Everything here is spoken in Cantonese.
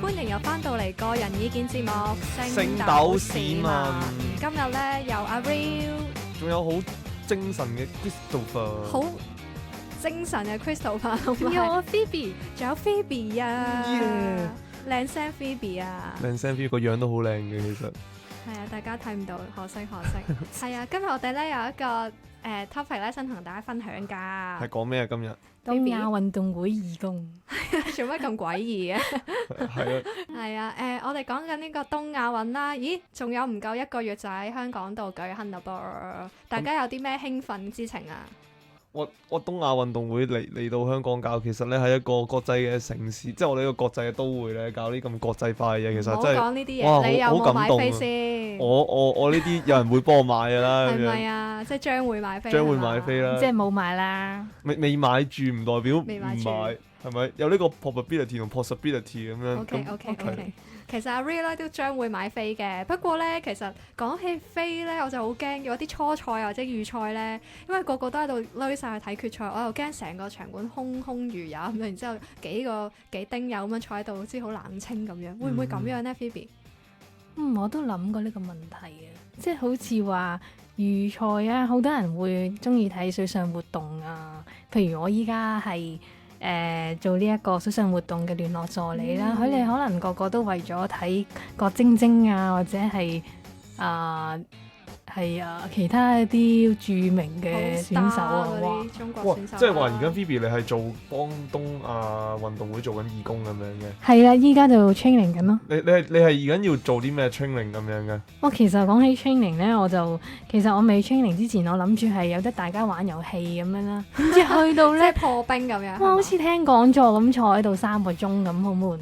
歡迎又翻到嚟個人意見節目《星斗市民》。今日咧有阿 Real，仲有好精神嘅 Christopher，好精神嘅 Christopher，仲有我 Phoebe，仲有 Phoebe 啊， Yeah 靚聲 Phoebe 啊，靚聲 Phoebe 個樣都好靚嘅，其實係啊，大家睇唔到，可惜。係啊，今日我哋咧有一個topic 咧，想同大家分享㗎。係講咩啊？今日東亞運動會義工。做乜咁詭異嘅？係啊，係啊，我哋講緊呢個東亞運啦。咦，仲有唔夠一個月就喺香港度舉行嘞噃，大家有啲咩興奮之情啊？我東亞運動會嚟到香港搞，其實咧係一個國際嘅城市，即係我哋一個國際嘅都會咧，搞啲咁國際化嘅嘢，其實真係唔好講呢啲哇嘢，你有好冇買感動啊飛先？我呢啲有人會幫我買㗎啦，係咁樣咪啊？即係將會買飛，將會買飛啦，即係冇買啦。未買住唔代表唔未買住買，係咪有呢個 probability 同 possibility 咁樣 OK。其實阿 Ray 咧都將會買飛嘅，不過咧其實講起飛咧，我就好驚有啲初賽或者預賽咧，因為個個都喺度攏晒去睇決賽，我又驚成個場館空空如也咁樣，然之後幾丁友咁樣坐喺度，好似好冷清咁樣，會唔會咁樣呢 Phoebe？我都諗過呢個問題嘅，即係好似話預賽啊，好多人會中意睇水上活動啊。譬如我依家係做呢一個水上活動嘅聯絡助理啦，佢哋可能個個都為咗睇郭晶晶啊，或者係其他一啲著名嘅選手啊，嗰哇啲中國哇！選手啊，即係話而家 Phoebe 你係做幫東亞運動會做緊義工咁樣嘅，係啦，依家就 training 緊咯。你係而家要做啲咩 training 咁樣嘅？其實講起 training 咧，其實我未 training 之前，我諗住係有得大家玩遊戲咁樣啦，點知去到即係咧，破冰咁樣。哇，好似聽講座咁坐喺度3個鐘咁，好悶啊！